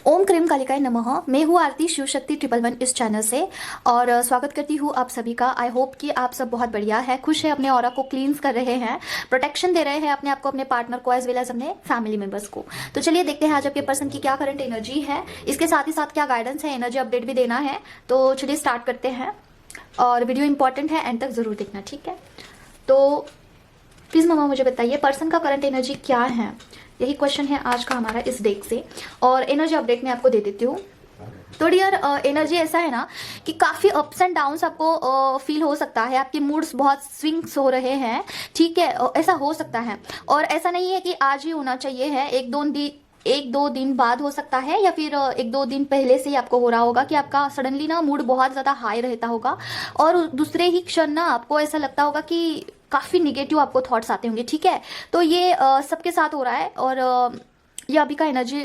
ओम cream कालिकाय नमः। मैं हूँ आरती शिव शक्ति 111 इस चैनल से और स्वागत करती हूँ आप सभी का। आई होप कि आप सब बहुत बढ़िया है, खुश है, अपने ऑरा को क्लींस कर रहे हैं, प्रोटेक्शन दे रहे हैं अपने आप को, अपने पार्टनर को, एज वेल एज अपने फैमिली मेंबर्स को। तो चलिए देखते हैं आज आपके पर्सन की क्या करंट एनर्जी है, इसके साथ ही साथ क्या गाइडेंस है, एनर्जी अपडेट भी देना है। तो चलिए स्टार्ट करते हैं और वीडियो इंपॉर्टेंट है, एंड तक जरूर देखना, ठीक है। तो प्लीज मामा मुझे बताइए पर्सन का करंट एनर्जी क्या है, यही क्वेश्चन है आज का हमारा इस डेक से, और एनर्जी अपडेट मैं आपको दे देती हूँ। तो डियर एनर्जी ऐसा है ना कि काफी अप्स एंड डाउन्स आपको फील हो सकता है, आपके मूड्स बहुत स्विंग्स हो रहे हैं, ठीक है, ऐसा हो सकता है। और ऐसा नहीं है कि आज ही होना चाहिए है, एक दो दिन बाद हो सकता है, या फिर एक दो दिन पहले से ही आपको हो रहा होगा कि आपका सडनली ना मूड बहुत ज्यादा हाई रहता होगा, और दूसरे ही क्षण ना आपको ऐसा लगता होगा कि काफी निगेटिव आपको थॉट्स आते होंगे, ठीक है। तो ये सबके साथ हो रहा है, और ये अभी का एनर्जी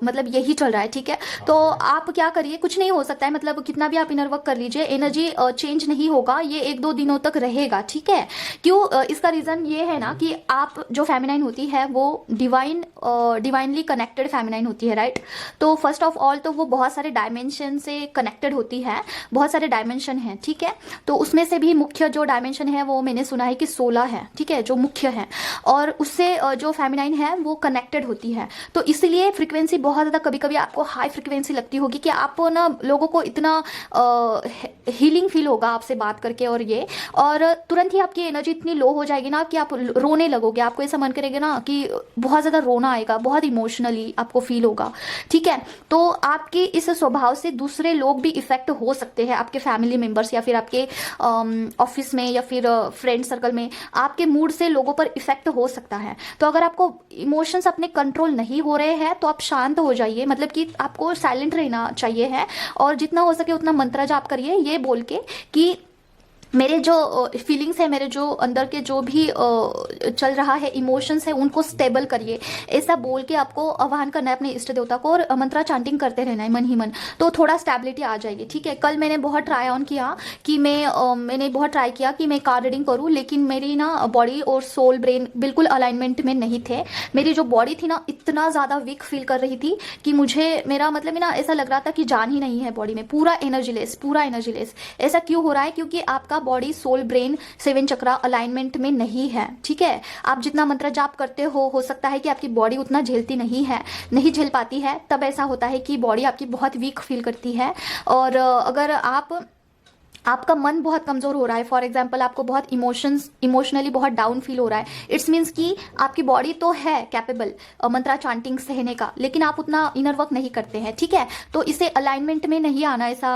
मतलब यही चल रहा है, ठीक है। तो आप क्या करिए, कुछ नहीं हो सकता है, मतलब कितना भी आप इनर वर्क कर लीजिए, एनर्जी चेंज नहीं होगा, ये एक दो दिनों तक रहेगा, ठीक है। क्यों, इसका रीजन ये है ना कि आप जो फेमिनाइन होती है वो डिवाइनली कनेक्टेड फेमिनाइन होती है, राइट। तो फर्स्ट ऑफ ऑल तो वो बहुत सारे डायमेंशन से कनेक्टेड होती है, बहुत सारे डायमेंशन हैं, ठीक है। तो उसमें से भी मुख्य जो डायमेंशन है वो मैंने सुना है कि 16 है, ठीक है, जो मुख्य है, और उससे जो फेमिनाइन है वो कनेक्टेड होती है। तो इसलिए फ्रीक्वेंसी बहुत ज़्यादा, कभी कभी आपको हाई फ्रीक्वेंसी लगती होगी कि आप ना लोगों को इतना हीलिंग फील होगा आपसे बात करके, और तुरंत ही आपकी एनर्जी इतनी लो हो जाएगी ना कि आप रोने लगोगे, आपको ऐसा मन करेगा ना कि बहुत ज़्यादा रोना आएगा, बहुत इमोशनली आपको फील होगा, ठीक है। तो आपके इस स्वभाव से दूसरे लोग भी इफेक्ट हो सकते हैं, आपके फैमिली मेंबर्स या फिर आपके ऑफिस में या फिर फ्रेंड सर्कल में, आपके मूड से लोगों पर इफेक्ट हो सकता है। तो अगर आपको इमोशंस अपने कंट्रोल नहीं हो रहे हैं तो आप शांत हो जाइए, मतलब कि आपको साइलेंट रहना चाहिए है, और जितना हो सके उतना मंत्र जाप करिए, ये बोल के कि मेरे जो फीलिंग्स है, मेरे जो अंदर के जो भी चल रहा है इमोशंस है, उनको स्टेबल करिए, ऐसा बोल के आपको आह्वान करना है अपने इष्ट देवता को, और मंत्रा चांटिंग करते रहना है मन ही मन, तो थोड़ा स्टेबिलिटी आ जाएगी, ठीक है। कल मैंने बहुत ट्राई ऑन किया कि मैंने बहुत ट्राई किया कि मैं कार्ड रीडिंग करूँ, लेकिन मेरी ना बॉडी और सोल ब्रेन बिल्कुल अलाइनमेंट में नहीं थे। मेरी जो बॉडी थी ना इतना ज़्यादा वीक फील कर रही थी कि मुझे मेरा मतलब ना ऐसा लग रहा था कि जान ही नहीं है बॉडी में, पूरा एनर्जी लेस। ऐसा क्यों हो रहा है? क्योंकि आपका बॉडी सोल ब्रेन 7 चक्रा अलाइनमेंट में नहीं है, ठीक है। आप जितना मंत्र जाप करते हो सकता है कि आपकी बॉडी उतना झेलती नहीं झेल पाती है, तब ऐसा होता है कि बॉडी आपकी बहुत वीक फील करती है। और अगर आपका मन बहुत कमजोर हो रहा है, फॉर एग्जाम्पल आपको बहुत इमोशनली बहुत डाउन फील हो रहा है, इट्स मीन्स कि आपकी बॉडी तो है कैपेबल मंत्रा चांटिंग सहने का, लेकिन आप उतना इनर वर्क नहीं करते हैं, ठीक है। तो इसे अलाइनमेंट में नहीं आना, ऐसा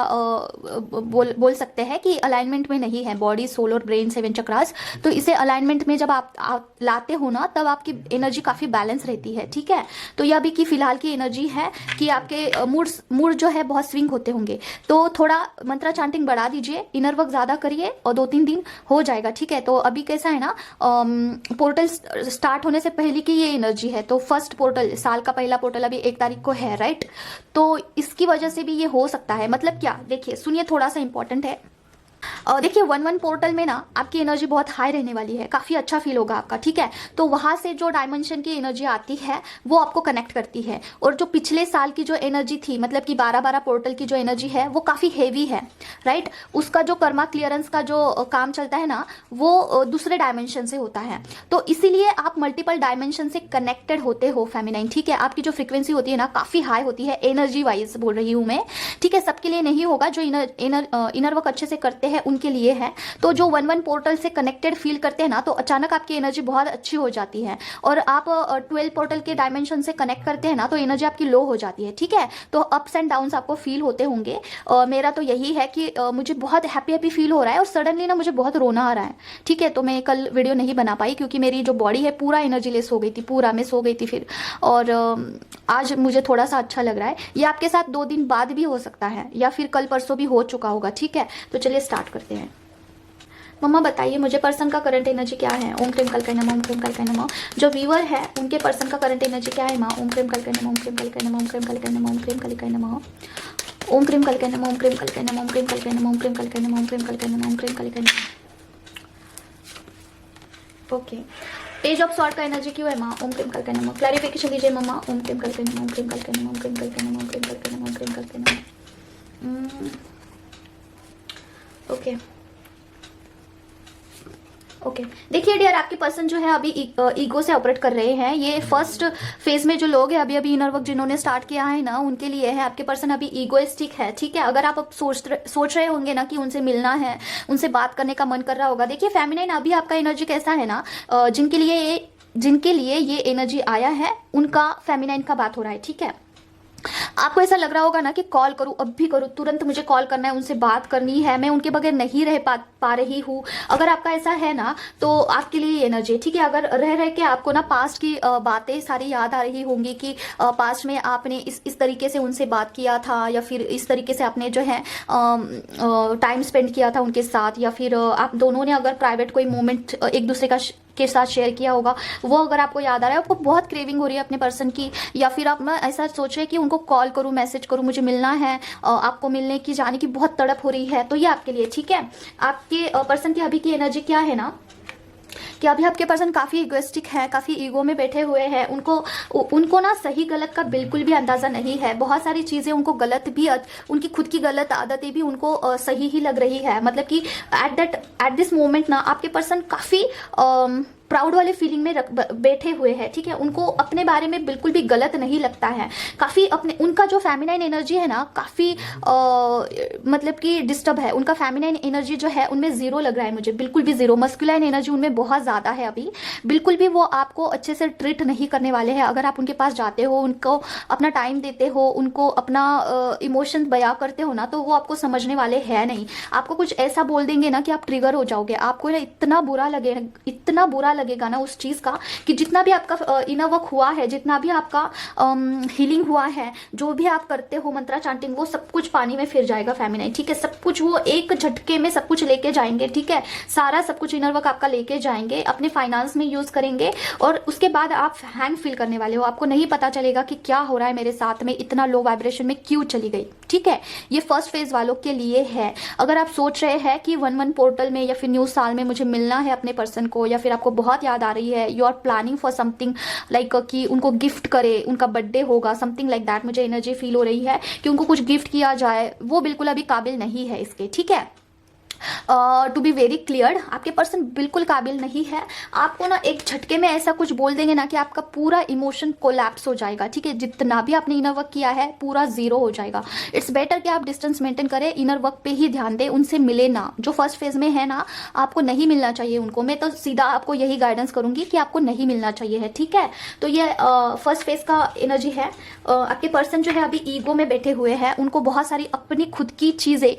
बोल सकते हैं कि अलाइनमेंट में नहीं है बॉडी, सोल और ब्रेन, 7 चक्रास। तो इसे अलाइनमेंट में जब आप लाते हो ना, तब आपकी एनर्जी काफी बैलेंस रहती है, ठीक है। तो यह अभी की फिलहाल की एनर्जी है कि आपके मूड जो है बहुत स्विंग होते होंगे, तो थोड़ा मंत्रा चांटिंग बढ़ा दीजिए, इनर वर्क ज्यादा करिए, और 2-3 दिन हो जाएगा, ठीक है। तो अभी कैसा है ना, पोर्टल स्टार्ट होने से पहले की ये एनर्जी है, तो फर्स्ट पोर्टल, साल का पहला पोर्टल अभी 1 तारीख को है, राइट। तो इसकी वजह से भी ये हो सकता है, मतलब क्या, देखिए सुनिए, थोड़ा सा इंपॉर्टेंट है। देखिए 1-1 पोर्टल में ना आपकी एनर्जी बहुत हाई रहने वाली है, काफी अच्छा फील होगा आपका, ठीक है। तो वहां से जो डायमेंशन की एनर्जी आती है वो आपको कनेक्ट करती है, और जो पिछले साल की जो एनर्जी थी, मतलब कि 12-12 पोर्टल की जो एनर्जी है वो काफी हेवी है, राइट। उसका जो कर्मा क्लियरेंस का जो काम चलता है ना, वो दूसरे डायमेंशन से होता है। तो इसीलिए आप मल्टीपल डायमेंशन से कनेक्टेड होते हो फेमिनाइन, ठीक है। आपकी जो फ्रीक्वेंसी होती है ना काफी हाई होती है, एनर्जी वाइज बोल रही हूं मैं, ठीक है। सबके लिए नहीं होगा, जो इनर वर्क अच्छे से करते हैं उनके लिए है। तो जो 1-1 पोर्टल से कनेक्टेड फील करते हैं ना, तो अचानक आपकी एनर्जी बहुत अच्छी हो जाती है, और आप 12 पोर्टल के डायमेंशन से कनेक्ट करते हैं ना, तो एनर्जी आपकी लो हो जाती है, ठीक है। तो अप्स एंड डाउन्स आपको फील होते होंगे। मेरा तो यही है कि मुझे बहुत हैप्पी फील हो रहा है, और सडनली ना मुझे बहुत रोना आ रहा है, ठीक है। तो मैं कल वीडियो नहीं बना पाई क्योंकि मेरी जो बॉडी है पूरा एनर्जी लेस हो गई थी, पूरा मैं सो गई थी फिर, और आज मुझे थोड़ा सा अच्छा लग रहा है। ये आपके साथ 2 दिन बाद भी हो सकता है, या फिर कल परसों भी हो चुका होगा, ठीक है। तो चलिए स्टार्ट करते हैं। मम्मा बताइए मुझे पर्सन का करंट एनर्जी क्या है। ओम क्रीम कलकय नमः, ओम क्रीम कलकय नमः। जो व्यूअर है उनके पर्सन का करंट एनर्जी क्या है माँ। ओम क्रीम कलकय नमः, ओम क्रीम कलकय नमः, ओम क्रीम कलकय नमः, ओम क्रीम कलकय नमः, ओम क्रीम कलकय नमः, ओम क्रीम कलकय नमः, ओम क्रीम कलकय नमः, ओम क्रीम कलकय नमः, ओम क्रीम कलकय नमः, ओम क्रीम कलकय नमः। ओके, पेज ऑफ सॉर्ड का एनर्जी क्यों है माँ। ओम क्रीम कलकय नमः। क्लैरिफिकेशन दीजिए मम्मा। ओम क्रीम कलकय नमः, ओम क्रीम कलकय नमः, ओम क्रीम कलकय नमः, ओम क्रीम कलकय देखिए डियर, आपके पर्सन जो है अभी ईगो से ऑपरेट कर रहे हैं। ये फर्स्ट फेज में जो लोग हैं अभी अभी इनर वर्क जिन्होंने स्टार्ट किया है ना, उनके लिए है। आपके पर्सन अभी ईगोइस्टिक है, ठीक है। अगर आप अब सोच रहे होंगे ना कि उनसे मिलना है, उनसे बात करने का मन कर रहा होगा, देखिए फेमिनाइन अभी आपका एनर्जी कैसा है ना, जिनके लिए ये एनर्जी आया है उनका फेमिनाइन का बात हो रहा है, ठीक है। आपको ऐसा लग रहा होगा ना कि कॉल करूं, अब भी करूं, तुरंत मुझे कॉल करना है, उनसे बात करनी है, मैं उनके बगैर नहीं रह पा रही हूँ। अगर आपका ऐसा है ना तो आपके लिए एनर्जी है, ठीक है। अगर रह रह के आपको ना पास्ट की बातें सारी याद आ रही होंगी कि पास्ट में आपने इस तरीके से उनसे बात किया था, या फिर इस तरीके से आपने जो है टाइम स्पेंड किया था उनके साथ, या फिर आप दोनों ने अगर प्राइवेट कोई मोमेंट एक दूसरे के साथ शेयर किया होगा, वो अगर आपको याद आ रहा है, आपको बहुत क्रेविंग हो रही है अपने पर्सन की, या फिर आप ना ऐसा सोच रहे हैं कि उनको कॉल करूं, मैसेज करूं, मुझे मिलना है, आपको मिलने की जाने की बहुत तड़प हो रही है, तो ये आपके लिए, ठीक है। आपके पर्सन की अभी की एनर्जी क्या है ना, कि अभी आपके पर्सन काफ़ी इगोइस्टिक है, काफ़ी ईगो में बैठे हुए हैं। उनको ना सही गलत का बिल्कुल भी अंदाज़ा नहीं है। बहुत सारी चीज़ें उनको गलत भी, उनकी खुद की गलत आदतें भी उनको सही ही लग रही है। मतलब कि एट दिस मोमेंट ना आपके पर्सन काफ़ी प्राउड वाले फीलिंग में बैठे हुए हैं, ठीक है। उनको अपने बारे में बिल्कुल भी गलत नहीं लगता है। काफ़ी उनका जो फेमिनाइन एनर्जी है ना, काफ़ी मतलब कि डिस्टर्ब है। उनका फेमिनाइन एनर्जी जो है उनमें जीरो लग रहा है मुझे, बिल्कुल भी जीरो। मस्कुलाइन एनर्जी उनमें बहुत ज़्यादा है अभी, बिल्कुल भी वो आपको अच्छे से ट्रीट नहीं करने वाले हैं। अगर आप उनके पास जाते हो, उनको अपना टाइम देते हो, उनको अपना इमोशन बयां करते हो ना, तो वो आपको समझने वाले हैं नहीं। आपको कुछ ऐसा बोल देंगे ना कि आप ट्रिगर हो जाओगे। आपको ना इतना बुरा लगेगा ना उस चीज़ का, कि जितना भी आपका इनर वर्क हुआ है, जितना भी आपका हीलिंग हुआ है, जो भी आप करते हो मंत्रा चांटिंग, वो सब कुछ पानी में फिर जाएगा फेमिनाइन, ठीक है। सब कुछ वो एक झटके में सब कुछ लेके जाएंगे, ठीक है। सारा सब कुछ इनर वर्क आपका लेके जाएंगे, अपने फाइनेंस में यूज करेंगे, और उसके बाद आप हैंग फील करने वाले हो। आपको नहीं पता चलेगा कि क्या हो रहा है मेरे साथ में, इतना लो वाइब्रेशन में क्यों चली गई, ठीक है। ये फर्स्ट फेज वालों के लिए है। अगर आप सोच रहे हैं कि 1-1 पोर्टल में या फिर न्यू साल में मुझे मिलना है अपने पर्सन को, या फिर आपको बहुत याद आ रही है, you are planning for something like कि उनको गिफ्ट करे, उनका बर्थडे होगा, समथिंग लाइक दैट, मुझे एनर्जी फील हो रही है कि उनको कुछ गिफ्ट किया जाए, वो बिल्कुल अभी काबिल नहीं है इसके, ठीक है। टू बी वेरी क्लियर, आपके पर्सन बिल्कुल काबिल नहीं है। आपको ना एक झटके में ऐसा कुछ बोल देंगे ना कि आपका पूरा इमोशन कोलैप्स हो जाएगा, ठीक है। जितना भी आपने इनर वर्क किया है पूरा जीरो हो जाएगा। इट्स बेटर कि आप डिस्टेंस मेंटेन करें, इनर वर्क पे ही ध्यान दें, उनसे मिले ना। जो फर्स्ट फेज में है ना, आपको नहीं मिलना चाहिए उनको। मैं तो सीधा आपको यही गाइडेंस करूंगी कि आपको नहीं मिलना चाहिए है, ठीक है। तो ये फर्स्ट फेज का एनर्जी है। आपके पर्सन जो है अभी ईगो में बैठे हुए हैं, उनको बहुत सारी अपनी खुद की चीजें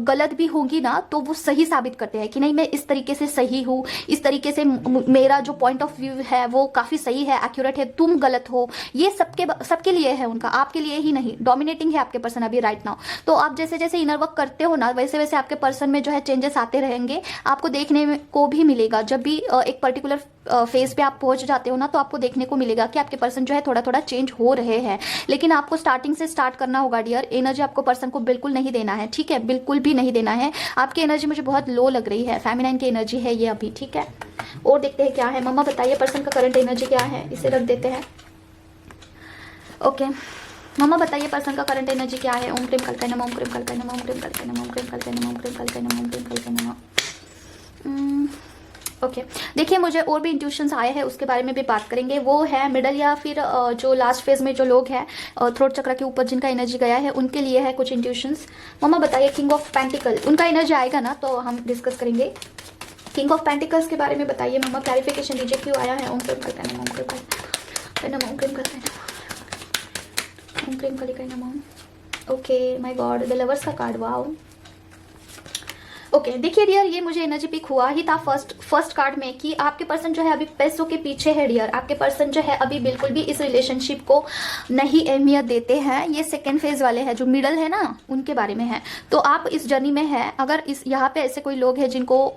गलत भी होंगी ना, तो वो सही साबित करते हैं कि नहीं, मैं इस तरीके से सही हूँ, इस तरीके से मेरा जो पॉइंट ऑफ व्यू है वो काफी सही है, एक्यूरेट है, तुम गलत हो। ये सबके लिए है उनका, आपके लिए ही नहीं। डोमिनेटिंग है आपके पर्सन अभी राइट नाउ। तो आप जैसे जैसे इनर वर्क करते हो ना, वैसे वैसे आपके पर्सन में जो है चेंजेस आते रहेंगे। आपको देखने को भी मिलेगा, जब भी एक पर्टिकुलर फेज पे आप पहुंच जाते हो ना, तो आपको देखने को मिलेगा कि आपके पर्सन जो है थोड़ा थोड़ा चेंज हो रहे हैं। लेकिन आपको स्टार्टिंग से स्टार्ट करना होगा डियर। एनर्जी आपको पर्सन को बिल्कुल नहीं देना है, ठीक है, बिल्कुल भी नहीं देना है। आपकी एनर्जी मुझे बहुत लो लग रही है, फेमिनाइन की एनर्जी है ये अभी, ठीक है। और देखते हैं क्या है। मम्मा बताइए पर्सन का करंट एनर्जी क्या है, इसे रख देते हैं। ओके मम्मा बताइए पर्सन का करंट एनर्जी क्या है। ओम क्रीम कल्पे नमः, ओम क्रीम कल्पे नमः, ओम क्रीम कल्पे नमः, ओम क्रीम कल्पे नमः, ओम क्रीम कल्पे नमः, ओम क्रीम कल्पे नमः। ओके देखिए, मुझे और भी इंट्यूशंस आए हैं, उसके बारे में भी बात करेंगे। वो है मिडल या फिर जो लास्ट फेज में जो लोग हैं थ्रोट चक्र के ऊपर जिनका एनर्जी गया है, उनके लिए है कुछ इंट्यूशंस। मम्मा बताइए किंग ऑफ पेंटिकल, उनका एनर्जी आएगा ना तो हम डिस्कस करेंगे। किंग ऑफ पेंटिकल्स के बारे में बताइए मम्मा, क्लैरिफिकेशन दीजिए क्यों आया है। ओम क्रीम कल्पे नमः, ओम क्रीम कल्पे नमः, ओम क्रीम कल्पे नमः, ओम क्रीम कल्पे नमः। Okay my God, the lovers का कार्ड, वाओ। ओके देखिए डियर, ये मुझे एनर्जी पिक हुआ ही था फर्स्ट कार्ड में कि आपके पर्सन जो है अभी पैसों के पीछे है डियर। आपके पर्सन जो है अभी बिल्कुल भी इस रिलेशनशिप को नहीं अहमियत देते हैं। ये सेकेंड फेज वाले हैं, जो मिडल है ना, उनके बारे में है। तो आप इस जर्नी में है। अगर इस यहाँ पे ऐसे कोई लोग हैं जिनको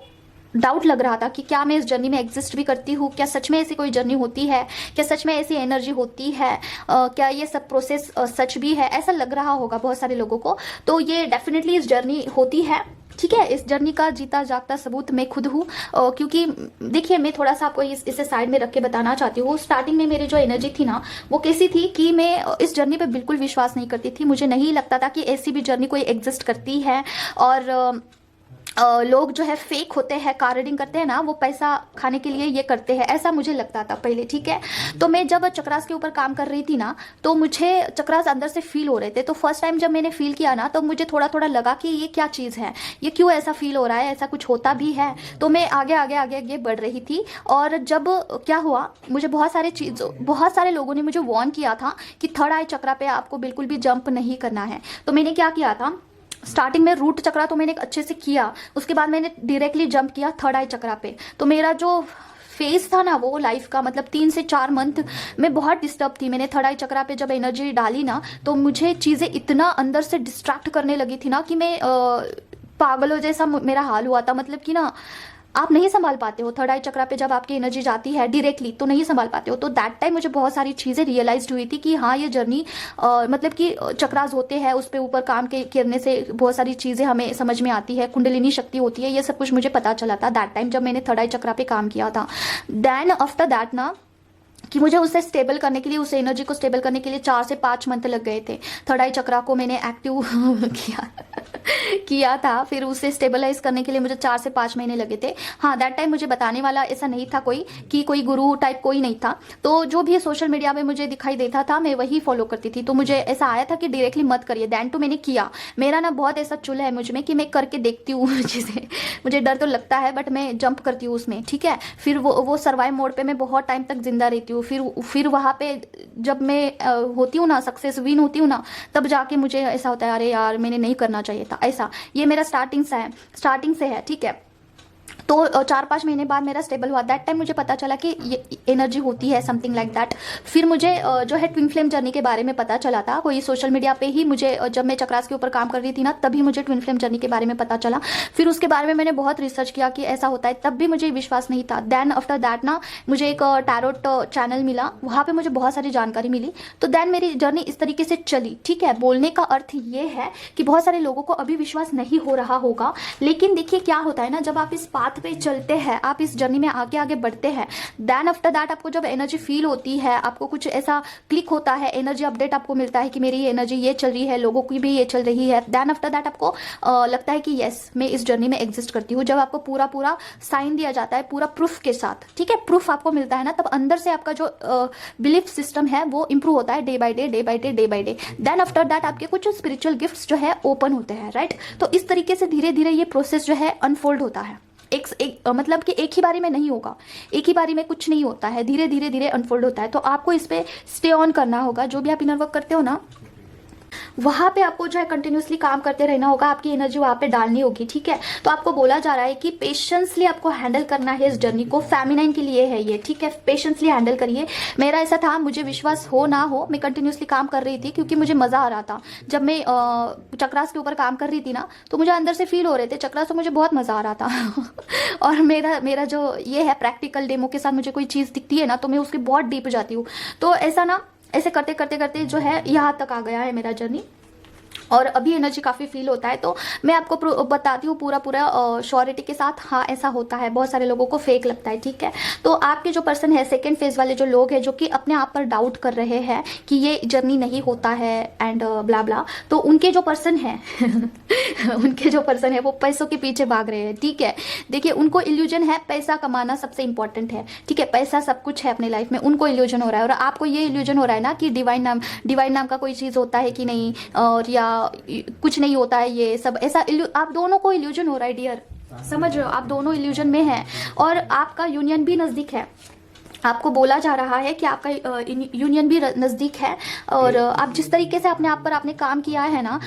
डाउट लग रहा था कि क्या मैं इस जर्नी में एग्जिस्ट भी करती हूँ, क्या सच में ऐसी कोई जर्नी होती है, क्या सच में ऐसी एनर्जी होती है, क्या ये सब प्रोसेस सच भी है, ऐसा लग रहा होगा बहुत सारे लोगों को। तो ये डेफिनेटली इस जर्नी होती है, ठीक है। इस जर्नी का जीता जागता सबूत मैं खुद हूँ, क्योंकि देखिए मैं थोड़ा सा आपको इसे साइड में रख के बताना चाहती हूँ। स्टार्टिंग में मेरी जो एनर्जी थी ना, वो कैसी थी कि मैं इस जर्नी पे बिल्कुल विश्वास नहीं करती थी। मुझे नहीं लगता था कि ऐसी भी जर्नी कोई एग्जिस्ट करती है, और लोग जो है फेक होते हैं, कार रीडिंग करते हैं ना, वो पैसा खाने के लिए ये करते हैं, ऐसा मुझे लगता था पहले, ठीक है। तो मैं जब चक्रास के ऊपर काम कर रही थी ना, तो मुझे चक्रास अंदर से फील हो रहे थे। तो फर्स्ट टाइम जब मैंने फील किया ना, तो मुझे थोड़ा थोड़ा लगा कि ये क्या चीज़ है, ये क्यों ऐसा फील हो रहा है, ऐसा कुछ होता भी है। तो मैं आगे आगे आगे आगे बढ़ रही थी। और जब क्या हुआ, मुझे बहुत सारे लोगों ने मुझे वार्न किया था कि थर्ड आई चक्रा पे आपको बिल्कुल भी जंप नहीं करना है। तो मैंने क्या किया था, स्टार्टिंग में रूट चक्रा तो मैंने अच्छे से किया, उसके बाद मैंने डायरेक्टली जंप किया थर्ड आई चक्रा पे। तो मेरा जो फेज था ना, वो लाइफ का मतलब 3 से 4 मंथ में बहुत डिस्टर्ब थी। मैंने थर्ड आई चक्रा पे जब एनर्जी डाली ना, तो मुझे चीज़ें इतना अंदर से डिस्ट्रैक्ट करने लगी थी ना कि मैं पागलों जैसा मेरा हाल हुआ था। मतलब कि ना, आप नहीं संभाल पाते हो थर्ड आई चक्रा पे जब आपकी एनर्जी जाती है डायरेक्टली, तो नहीं संभाल पाते हो। तो दैट टाइम मुझे बहुत सारी चीज़ें रियलाइज हुई थी कि हाँ, ये जर्नी मतलब कि चक्रास होते हैं, उस पर ऊपर काम के करने से बहुत सारी चीज़ें हमें समझ में आती है, कुंडलिनी शक्ति होती है, ये सब कुछ मुझे पता चला था दैट टाइम जब मैंने थर्ड आई चक्रा पे काम किया था। देन आफ्टर दैट ना, कि मुझे उसे स्टेबल करने के लिए, उस एनर्जी को स्टेबल करने के लिए 4 से 5 मंथ लग गए थे। थर्ड आई चक्रा को मैंने एक्टिव किया था, फिर उसे स्टेबलाइज करने के लिए मुझे 4 से 5 महीने लगे थे। हाँ, दैट टाइम मुझे बताने वाला ऐसा नहीं था कोई, कि कोई गुरु टाइप कोई नहीं था। तो जो भी सोशल मीडिया में मुझे दिखाई देता था, मैं वही फॉलो करती थी। तो मुझे ऐसा आया था कि डायरेक्टली मत करिए। दैन टू मैंने किया। मेरा ना बहुत ऐसा चुल है मुझ में कि मैं करके देखती हूँ चीज़ें। मुझे डर तो लगता है, बट मैं जंप करती हूँ उसमें, ठीक है। फिर वो सर्वाइव मोड पे मैं बहुत टाइम तक जिंदा रहती हूँ। फिर वहाँ पे जब मैं होती हूँ ना, सक्सेस विन होती हूँ ना, तब जाके मुझे ऐसा होता है, अरे यार मैंने नहीं करना चाहिए था ऐसा। ये मेरा स्टार्टिंग से है, ठीक है। तो 4-5 महीने बाद मेरा स्टेबल हुआ। दैट टाइम मुझे पता चला कि ये एनर्जी होती है, समथिंग लाइक दैट। फिर मुझे जो है ट्विन फ्लेम जर्नी के बारे में पता चला था, कोई सोशल मीडिया पे ही मुझे, जब मैं चक्रास के ऊपर काम कर रही थी ना, तभी मुझे ट्विन फ्लेम जर्नी के बारे में पता चला। फिर उसके बारे में मैंने बहुत रिसर्च किया कि ऐसा होता है, तब भी मुझे विश्वास नहीं था। देन आफ्टर दैट ना, मुझे एक टैरोट चैनल मिला, वहाँ पे मुझे बहुत सारी जानकारी मिली। तो देन मेरी जर्नी इस तरीके से चली, ठीक है। बोलने का अर्थ ये है कि बहुत सारे लोगों को अभी विश्वास नहीं हो रहा होगा, लेकिन देखिए क्या होता है ना, जब आप इस पाथ पे चलते हैं, आप इस जर्नी में आगे आगे बढ़ते हैं, देन आफ्टर दैट आपको जब एनर्जी फील होती है, आपको कुछ ऐसा क्लिक होता है, एनर्जी अपडेट आपको मिलता है कि मेरी एनर्जी ये चल रही है, लोगों की भी ये चल रही है, देन आफ्टर दैट आपको लगता है कि यस, मैं इस जर्नी में एग्जिस्ट करती हूँ। जब आपको पूरा पूरा साइन दिया जाता है, पूरा प्रूफ के साथ, ठीक है, प्रूफ आपको मिलता है ना, तब अंदर से आपका जो बिलीफ सिस्टम है वो इंप्रूव होता है day by day, day by day, day by day. Then after that आपके कुछ स्पिरिचुअल गिफ्ट्स जो है ओपन होते हैं, राइट। तो इस तरीके से धीरे धीरे ये प्रोसेस जो है अनफोल्ड होता है। मतलब कि एक ही बारी में नहीं होगा, एक ही बारी में कुछ नहीं होता है, धीरे धीरे धीरे अनफोल्ड होता है। तो आपको इस पे स्टे ऑन करना होगा। जो भी आप इनर वर्क करते हो ना, वहां पे आपको जो है कंटिन्यूसली काम करते रहना होगा, आपकी एनर्जी वहां पे डालनी होगी, ठीक है। तो आपको बोला जा रहा है कि पेशेंसली आपको हैंडल करना है इस जर्नी को, फेमिनाइन के लिए है ये, ठीक है। पेशेंसली हैंडल करिए। मेरा ऐसा था, मुझे विश्वास हो ना हो, मैं कंटिन्यूसली काम कर रही थी क्योंकि मुझे मजा आ रहा था। जब मैं चक्रास के ऊपर काम कर रही थी ना, तो मुझे अंदर से फील हो रहे थे चक्रास, तो मुझे बहुत मजा आ रहा था और मेरा जो ये है प्रैक्टिकल डेमो के साथ, मुझे कोई चीज़ दिखती है ना, तो मैं उसके बहुत डीप जाती हूँ। तो ऐसा ना, ऐसे करते करते करते जो है यहाँ तक आ गया है मेरा जर्नी, और अभी एनर्जी काफ़ी फील होता है। तो मैं आपको बताती हूँ पूरा श्योरिटी के साथ, हाँ ऐसा होता है। बहुत सारे लोगों को फेक लगता है, ठीक है। तो आपके जो पर्सन है, सेकेंड फेज वाले जो लोग हैं, जो कि अपने आप पर डाउट कर रहे हैं कि ये जर्नी नहीं होता है एंड ब्ला ब्ला, तो उनके जो पर्सन है उनके जो पर्सन है वो पैसों के पीछे भाग रहे हैं, ठीक है। देखिए, उनको इल्यूजन है पैसा कमाना सबसे इंपॉर्टेंट है, ठीक है। पैसा सब कुछ है अपने लाइफ में, उनको इल्यूजन हो रहा है। और आपको ये इल्यूजन हो रहा है ना कि डिवाइन नाम का कोई चीज़ होता है कि नहीं, और या कुछ नहीं होता है, ये सब ऐसा आप दोनों को इल्यूजन हो रहा है डियर, समझ रहे हो, आप दोनों इल्यूजन में हैं। और आपका यूनियन भी नज़दीक है, आपको बोला जा रहा है कि आपका यूनियन भी नज़दीक है। और आप जिस तरीके से अपने आप पर आपने काम किया है ना,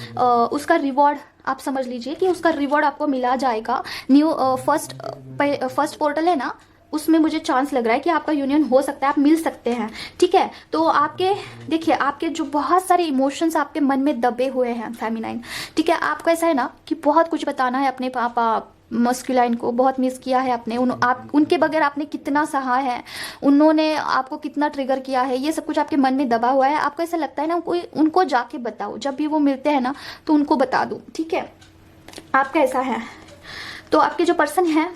उसका रिवॉर्ड आप समझ लीजिए कि उसका रिवॉर्ड आपको मिला जाएगा। न्यू फर्स्ट पोर्टल है ना, उसमें मुझे चांस लग रहा है कि आपका यूनियन हो सकता है, आप मिल सकते हैं, ठीक है। तो आपके देखिए, आपके जो बहुत सारे इमोशंस आपके मन में दबे हुए हैं फेमिनाइन, ठीक है। आपको ऐसा है ना कि बहुत कुछ बताना है अपने पापा मस्कुलाइन को, बहुत मिस किया है आपने, उनके बगैर आपने कितना सहा है, उन्होंने आपको कितना ट्रिगर किया है, ये सब कुछ आपके मन में दबा हुआ है। आपको ऐसा लगता है ना, कोई उनको जाके बताओ, जब भी वो मिलते हैं ना तो उनको बता दो, ठीक है। आपका ऐसा है। तो आपके जो पर्सन है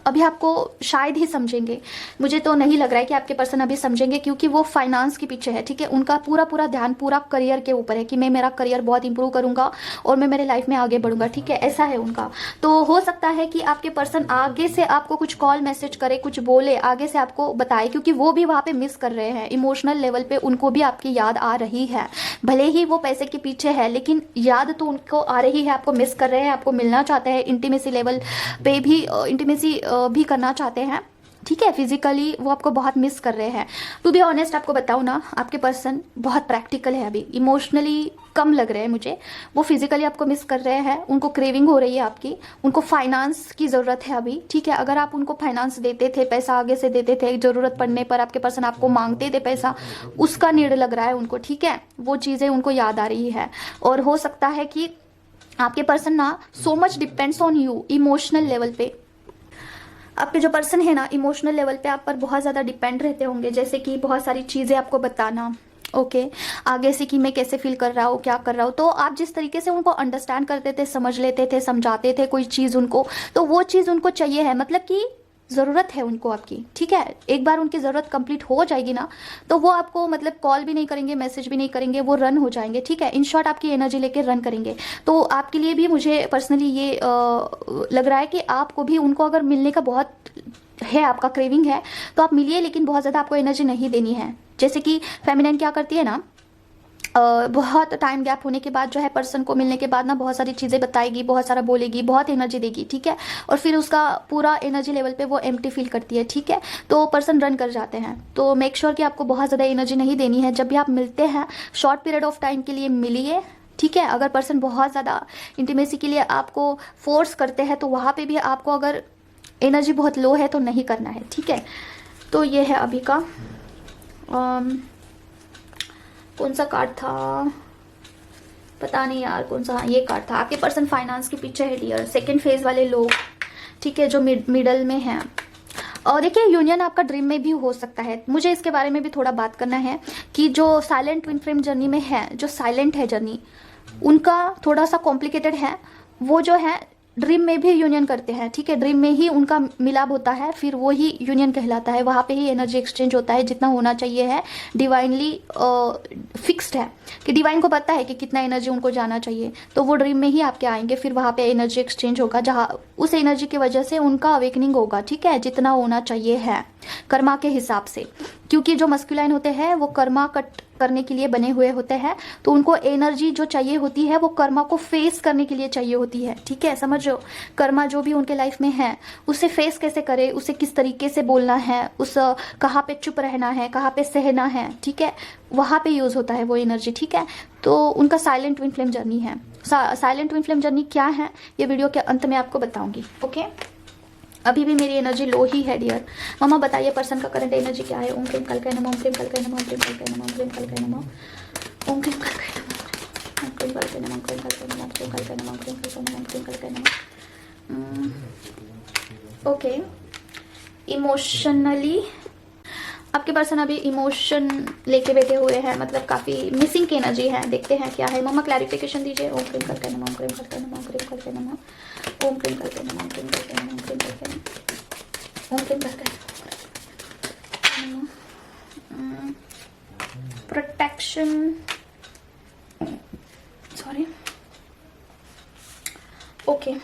अभी आपको शायद ही समझेंगे, मुझे तो नहीं लग रहा है कि आपके पर्सन अभी समझेंगे, क्योंकि वो फाइनेंस के पीछे है, ठीक है। उनका पूरा पूरा ध्यान पूरा करियर के ऊपर है कि मैं मेरा करियर बहुत इंप्रूव करूंगा और मैं मेरे लाइफ में आगे बढ़ूंगा, ठीक है, ऐसा है उनका। तो हो सकता है कि आपके पर्सन आगे से आपको कुछ कॉल मैसेज करे, कुछ बोले, आगे से आपको बताए, क्योंकि वो भी वहाँ पे मिस कर रहे हैं इमोशनल लेवल पे, उनको भी आपकी याद आ रही है। भले ही वो पैसे के पीछे है, लेकिन याद तो उनको आ रही है, आपको मिस कर रहे हैं, आपको मिलना चाहते हैं, इंटीमेसी लेवल पे भी इंटीमेसी भी करना चाहते हैं, ठीक है। फिजिकली वो आपको बहुत मिस कर रहे हैं। टू बी ऑनेस्ट आपको बताऊँ ना, आपके पर्सन बहुत प्रैक्टिकल है, अभी इमोशनली कम लग रहे हैं मुझे। वो फिजिकली आपको मिस कर रहे हैं, उनको क्रेविंग हो रही है आपकी, उनको फाइनेंस की ज़रूरत है अभी, ठीक है। अगर आप उनको फाइनेंस देते थे, पैसा आगे से देते थे, ज़रूरत पड़ने पर आपके पर्सन आपको मांगते थे पैसा, उसका नीड लग रहा है उनको, ठीक है। वो चीज़ें उनको याद आ रही है। और हो सकता है कि आपके पर्सन ना so much depends on you emotional level पे। आपके जो पर्सन है ना, इमोशनल लेवल पे आप पर बहुत ज़्यादा डिपेंड रहते होंगे, जैसे कि बहुत सारी चीज़ें आपको बताना, ओके आगे से कि मैं कैसे फील कर रहा हूँ, क्या कर रहा हूँ। तो आप जिस तरीके से उनको अंडरस्टैंड करते थे, समझ लेते थे, समझाते थे कोई चीज़ उनको, तो वो चीज़ उनको चाहिए है, मतलब कि ज़रूरत है उनको आपकी, ठीक है। एक बार उनकी ज़रूरत कंप्लीट हो जाएगी ना, तो वो आपको मतलब कॉल भी नहीं करेंगे, मैसेज भी नहीं करेंगे, वो रन हो जाएंगे, ठीक है। इन शॉर्ट आपकी एनर्जी लेके रन करेंगे। तो आपके लिए भी मुझे पर्सनली ये लग रहा है कि आपको भी उनको अगर मिलने का बहुत है, आपका क्रेविंग है, तो आप मिलिए, लेकिन बहुत ज़्यादा आपको एनर्जी नहीं देनी है। जैसे कि फेमिनाइन क्या करती है ना, बहुत टाइम गैप होने के बाद जो है, पर्सन को मिलने के बाद ना बहुत सारी चीज़ें बताएगी, बहुत सारा बोलेगी, बहुत एनर्जी देगी, ठीक है। और फिर उसका पूरा एनर्जी लेवल पे वो एम्प्टी फील करती है, ठीक है। तो पर्सन रन कर जाते हैं। तो मेक श्योर कि आपको बहुत ज़्यादा एनर्जी नहीं देनी है। जब भी आप मिलते हैं, शॉर्ट पीरियड ऑफ टाइम के लिए मिलिए, ठीक है। अगर पर्सन बहुत ज़्यादा इंटीमेसी के लिए आपको फोर्स करते हैं, तो वहाँ पर भी आपको अगर एनर्जी बहुत लो है तो नहीं करना है, ठीक है। तो ये है अभी का कौन सा कार्ड था, पता नहीं यार कौन सा, ये कार्ड था। आपके पर्सन फाइनेंस के पीछे है डियर, सेकंड फेज वाले लोग, ठीक है, जो मिडल में हैं। और देखिए यूनियन आपका ड्रीम में भी हो सकता है। मुझे इसके बारे में भी थोड़ा बात करना है कि जो साइलेंट ट्विन फ्लेम जर्नी में है, जो साइलेंट है जर्नी, उनका थोड़ा सा कॉम्प्लिकेटेड है। वो जो है ड्रीम में भी यूनियन करते हैं, ठीक है। ड्रीम में ही उनका मिलाप होता है, फिर वो ही यूनियन कहलाता है। वहाँ पे ही एनर्जी एक्सचेंज होता है, जितना होना चाहिए है, डिवाइनली फिक्स्ड है कि डिवाइन को पता है कि कितना एनर्जी उनको जाना चाहिए। तो वो ड्रीम में ही आपके आएंगे, फिर वहाँ पे एनर्जी एक्सचेंज होगा, जहाँ उस एनर्जी की वजह से उनका अवेकनिंग होगा, ठीक है, जितना होना चाहिए है कर्मा के हिसाब से। क्योंकि जो मस्कुलाइन होते हैं वो कर्मा कट करने के लिए बने हुए होते हैं, तो उनको एनर्जी जो चाहिए होती है वो कर्मा को फेस करने के लिए चाहिए होती है, ठीक है। समझो, कर्मा जो भी उनके लाइफ में है, उसे फेस कैसे करे, उसे किस तरीके से बोलना है, उस कहाँ पे चुप रहना है, कहाँ पे सहना है, ठीक है, वहाँ पे यूज होता है वो एनर्जी, ठीक है। तो उनका साइलेंट ट्विन फ्लेम जर्नी है। साइलेंट ट्विन फ्लेम जर्नी क्या है, ये वीडियो के अंत में आपको बताऊंगी, ओके। अभी भी मेरी एनर्जी लो ही है डियर। मम्मा बताइए पर्सन का करंट एनर्जी क्या है। ओम क्लीम कल्कय नमः, ओम क्लीम कल्कय नमः, ओम क्लीम कल्कय नमः, ओम क्लीम कल्कय नमः, ओम क्लीम कल्कय नमः, ओम क्लीम कल्कय नमः, ओम क्लीम कल्कय नमः, ओम क्लीम कल्कय नमः, ओम क्लीम कल्कय नमः, ओम क्लीम कल्कय नमः। ओके, इमोशनली आपके पर्सन अभी इमोशन लेके बैठे हुए हैं, मतलब काफ़ी मिसिंग की एनर्जी है। देखते हैं क्या है। मम्मा क्लैरिफिकेशन दीजिए। ओम क्लीम कल्कय नमः, ओम क्लीम कल्कय नमः, ओम क्लीम कल्कय नमः, ओम क्लीम कल्कय नमः, ओम क्लीम कल्कय नमः, ओम क्लीम कल्कय नमः, ओम क्लीम कल्कय नमः। प्रोटेक्शन, सॉरी, ओके,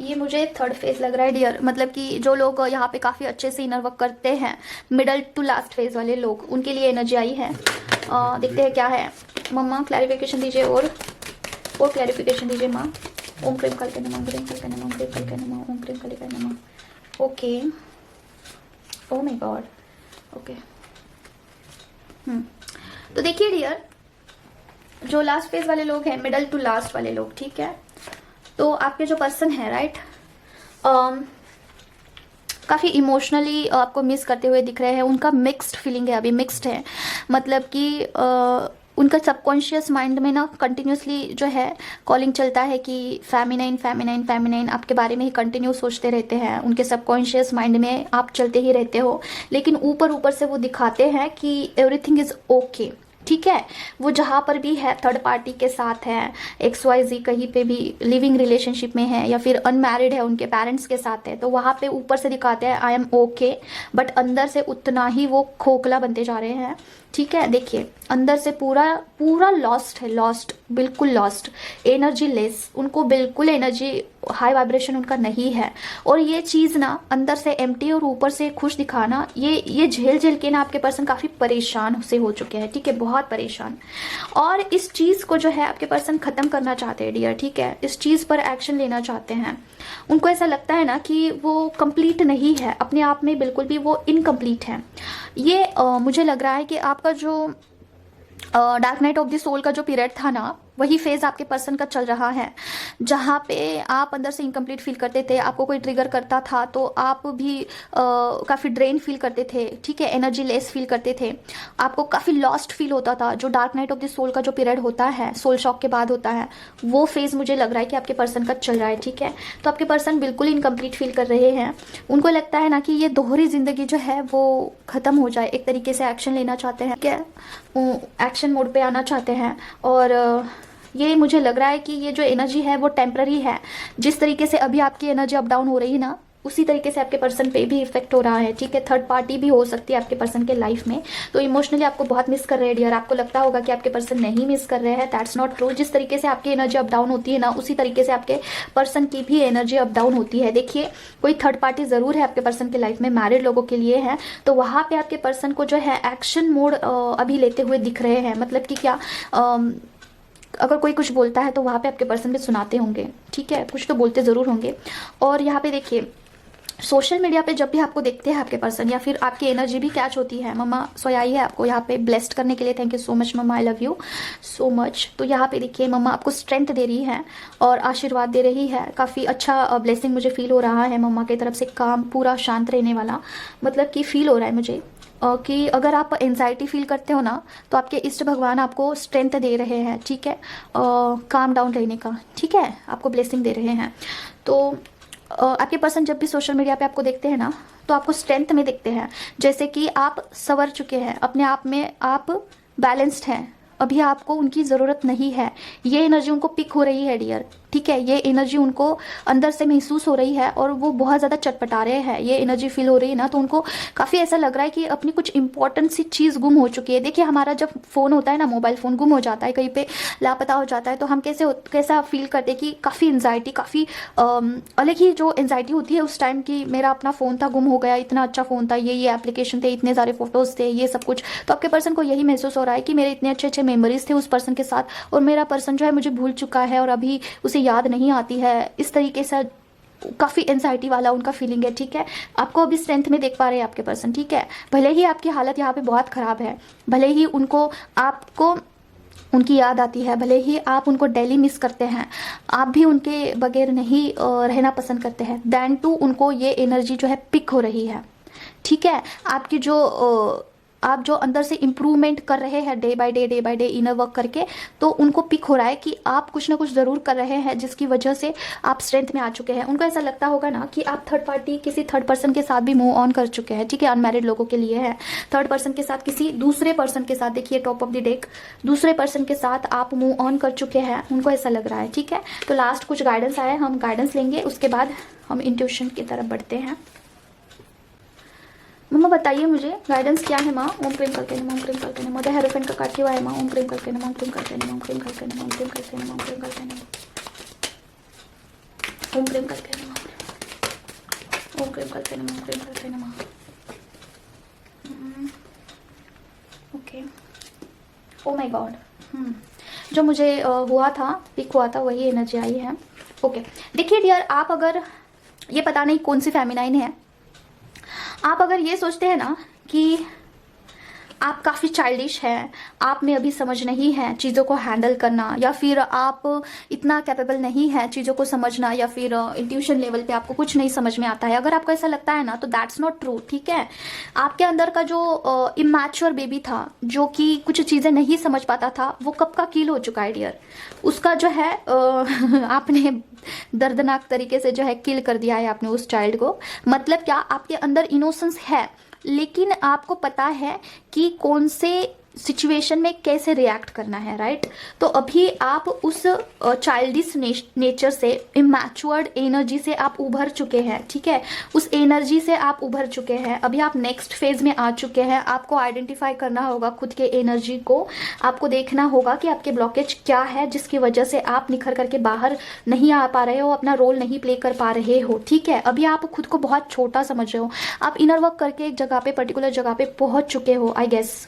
ये मुझे थर्ड फेज लग रहा है डियर। मतलब कि जो लोग यहाँ पे काफ़ी अच्छे से इनर वर्क करते हैं, मिडल टू लास्ट फेज वाले लोग, उनके लिए एनर्जी आई है। देखते हैं क्या है। मम्मा क्लैरिफिकेशन दीजिए और क्लैरिफिकेशन दीजिए माँ। ओम क्लीम कल्कय नमः, ओम क्लीम कल्कय नमः, ओम क्लीम कल्कय नमः, ओम क्लीम कल्कय नमः। Okay, oh my God, okay. तो देखिए डियर, जो लास्ट फेज वाले लोग हैं, मिडल टू लास्ट वाले लोग, ठीक है, तो आपके जो पर्सन है राइट, काफ़ी इमोशनली आपको मिस करते हुए दिख रहे हैं। उनका मिक्स्ड फीलिंग है, अभी मिक्स्ड है। मतलब कि उनका सबकॉन्शियस माइंड में ना कंटिन्यूसली जो है कॉलिंग चलता है कि फेमिनाइन फेमिनाइन फेमिनाइन, आपके बारे में ही कंटिन्यू सोचते रहते हैं। उनके सबकॉन्शियस माइंड में आप चलते ही रहते हो, लेकिन ऊपर ऊपर से वो दिखाते हैं कि एवरीथिंग इज़ ओके, ठीक है। वो जहाँ पर भी है, थर्ड पार्टी के साथ है, XYZ कहीं पे भी लिविंग रिलेशनशिप में है या फिर अनमैरिड है, उनके पेरेंट्स के साथ है, तो वहाँ पे ऊपर से दिखाते हैं आई एम ओके, बट अंदर से उतना ही वो खोखला बनते जा रहे हैं। ठीक है, देखिए अंदर से पूरा पूरा लॉस्ट है, लॉस्ट, बिल्कुल लॉस्ट, एनर्जी लेस, उनको बिल्कुल एनर्जी, हाई वाइब्रेशन उनका नहीं है। और ये चीज़ ना अंदर से एम्प्टी और ऊपर से खुश दिखाना, ये झेल झेल के ना आपके पर्सन काफ़ी परेशान से हो चुके हैं। ठीक है, बहुत परेशान, और इस चीज़ को जो है आपके पर्सन ख़त्म करना चाहते हैं डियर। ठीक है, इस चीज़ पर एक्शन लेना चाहते हैं। उनको ऐसा लगता है ना कि वो कंप्लीट नहीं है अपने आप में, बिल्कुल भी वो इनकम्प्लीट है। ये मुझे लग रहा है कि आपका जो dark night of the soul का जो पीरियड था ना, वही फेज आपके पर्सन का चल रहा है, जहाँ पे आप अंदर से इनकम्प्लीट फील करते थे, आपको कोई ट्रिगर करता था तो आप भी काफ़ी ड्रेन फील करते थे। ठीक है, एनर्जी लेस फील करते थे, आपको काफ़ी लॉस्ट फील होता था। जो dark night of the soul का जो पीरियड होता है, सोल शॉक के बाद होता है, वो फेज मुझे लग रहा है कि आपके पर्सन का चल रहा है। ठीक है, तो आपके पर्सन बिल्कुल इनकम्प्लीट फील कर रहे हैं। उनको लगता है ना कि ये दोहरी जिंदगी जो है वो ख़त्म हो जाए, एक तरीके से एक्शन लेना चाहते हैं। ठीक है, एक्शन मोड पे आना चाहते हैं। और ये मुझे लग रहा है कि ये जो एनर्जी है वो टेम्पररी है। जिस तरीके से अभी आपकी एनर्जी अप डाउन हो रही है ना, उसी तरीके से आपके पर्सन पे भी इफेक्ट हो रहा है। ठीक है, थर्ड पार्टी भी हो सकती है आपके पर्सन के लाइफ में, तो इमोशनली आपको बहुत मिस कर रहे हैं डियर। आपको लगता होगा कि आपके पर्सन नहीं मिस कर रहे हैं, दैट्स नॉट ट्रू। जिस तरीके से आपकी एनर्जी अप डाउन होती है ना, उसी तरीके से आपके पर्सन की भी एनर्जी अप डाउन होती है। देखिए, कोई थर्ड पार्टी जरूर है आपके पर्सन के लाइफ में, मैरिड लोगों के लिए है, तो वहाँ पे आपके पर्सन को जो है एक्शन मोड अभी लेते हुए दिख रहे हैं। मतलब कि क्या, अगर कोई कुछ बोलता है तो वहाँ पे आपके पर्सन भी सुनाते होंगे। ठीक है, कुछ तो बोलते ज़रूर होंगे। और यहाँ पे देखिए, सोशल मीडिया पे जब भी आपको देखते हैं आपके पर्सन, या फिर आपकी एनर्जी भी कैच होती है। मम्मा सोयाई है आपको यहाँ पे ब्लेस्ड करने के लिए, थैंक यू सो मच मम्मा, I love you so much. तो यहाँ पे देखिए, मम्मा आपको स्ट्रेंथ दे रही है और आशीर्वाद दे रही है। काफ़ी अच्छा ब्लेसिंग मुझे फील हो रहा है मम्मा की तरफ से, काम पूरा शांत रहने वाला, मतलब कि फील हो रहा है मुझे कि अगर आप एंजाइटी फील करते हो ना, तो आपके इष्ट भगवान आपको स्ट्रेंथ दे रहे हैं। ठीक है, काम डाउन रहने का। ठीक है, आपको ब्लेसिंग दे रहे हैं। तो आपके पर्सन जब भी सोशल मीडिया पे आपको देखते हैं ना, तो आपको स्ट्रेंथ में देखते हैं, जैसे कि आप संवर चुके हैं अपने आप में, आप बैलेंस्ड हैं, अभी आपको उनकी ज़रूरत नहीं है। ये एनर्जी उनको पिक हो रही है डियर। ठीक है, ये एनर्जी उनको अंदर से महसूस हो रही है और वो बहुत ज़्यादा चटपटा रहे हैं। ये एनर्जी फील हो रही है ना, तो उनको काफ़ी ऐसा लग रहा है कि अपनी कुछ इंपॉर्टेंट सी चीज़ गुम हो चुकी है। देखिए, हमारा जब फ़ोन होता है ना, मोबाइल फ़ोन गुम हो जाता है, कहीं पे लापता हो जाता है, तो हम कैसा फील करते हैं कि काफ़ी एंजाइटी, काफ़ी अलग ही जो एंजाइटी होती है उस टाइम की, मेरा अपना फ़ोन था, गुम हो गया, इतना अच्छा फ़ोन था, ये एप्लीकेशन थे, इतने सारे फोटोज़ थे, ये सब कुछ। तो आपके पर्सन को यही महसूस हो रहा है कि मेरे इतने अच्छे अच्छे मेमोरीज थे उस पर्सन के साथ, और मेरा पर्सन जो है मुझे भूल चुका है और अभी उसे याद नहीं आती है। इस तरीके से काफ़ी एंजाइटी वाला उनका फीलिंग है। ठीक है, आपको अभी स्ट्रेंथ में देख पा रहे हैं आपके पर्सन। ठीक है, भले ही आपकी हालत यहाँ पे बहुत ख़राब है, भले ही आपको उनकी याद आती है, भले ही आप उनको डेली मिस करते हैं, आप भी उनके बगैर नहीं रहना पसंद करते हैं, दैन टू उनको ये एनर्जी जो है पिक हो रही है। ठीक है, आपकी आप जो अंदर से इम्प्रूवमेंट कर रहे हैं day by day inner work करके, तो उनको पिक हो रहा है कि आप कुछ ना कुछ ज़रूर कर रहे हैं, जिसकी वजह से आप स्ट्रेंथ में आ चुके हैं। उनको ऐसा लगता होगा ना कि आप थर्ड पार्टी, किसी थर्ड पर्सन के साथ भी मूव ऑन कर चुके हैं। ठीक है, अनमैरिड लोगों के लिए है, थर्ड पर्सन के साथ, किसी दूसरे पर्सन के साथ, देखिए टॉप ऑफ द डेक, दूसरे पर्सन के साथ आप मूव ऑन कर चुके हैं, उनको ऐसा लग रहा है। ठीक है, तो लास्ट कुछ गाइडेंस आया, हम गाइडेंस लेंगे, उसके बाद हम इंट्यूशन की तरफ बढ़ते हैं। मम्मा बताइए मुझे गाइडेंस क्या है माँ। ओम क्रीम करके नमः, ओम क्रीम करके नमः, मोदे हेरोफेन का काट हुआ है माँ। ओम क्रीम करके नमः, ओम क्रीम करके नमः, ओम क्रीम करके नमः, ओम क्रीम करके नमः, ओम क्रीम करके नमः, ओम क्रीम करके नमः, ओम क्रीम करके नमः, ओम क्रीम करके नमः। ओके, ओ माय गॉड, जो मुझे हुआ था, पिक हुआ था, वही एनर्जी आई है। ओके, देखिए डियर, आप अगर, ये पता नहीं कौन सी फेमिनाइन है, आप अगर ये सोचते हैं ना कि आप काफ़ी चाइल्डिश हैं, आप में अभी समझ नहीं है चीज़ों को हैंडल करना, या फिर आप इतना कैपेबल नहीं है चीज़ों को समझना, या फिर इंट्यूशन लेवल पे आपको कुछ नहीं समझ में आता है, अगर आपको ऐसा लगता है ना, तो दैट्स नॉट ट्रू। ठीक है, आपके अंदर का जो इमैच्योर बेबी था, जो कि कुछ चीज़ें नहीं समझ पाता था, वो कब का कील हो चुका है डियर। उसका जो है आपने दर्दनाक तरीके से जो है किल कर दिया है आपने उस चाइल्ड को। मतलब क्या, आपके अंदर इनोसेंस है, लेकिन आपको पता है कि कौन से सिचुएशन में कैसे रिएक्ट करना है, राइट। तो अभी आप उस चाइल्डिश नेचर से, इमैच्योर्ड एनर्जी से आप उभर चुके हैं, ठीक है। उस एनर्जी से आप उभर चुके हैं, अभी आप नेक्स्ट फेज में आ चुके हैं। आपको आइडेंटिफाई करना होगा खुद के एनर्जी को, आपको देखना होगा कि आपके ब्लॉकेज क्या है जिसकी वजह से आप निखर करके बाहर नहीं आ पा रहे हो, अपना रोल नहीं प्ले कर पा रहे हो, ठीक है। अभी आप खुद को बहुत छोटा समझ रहे हो, आप इनर वर्क करके एक जगह पे, पर्टिकुलर जगह पे पहुंच चुके हो, आई गेस,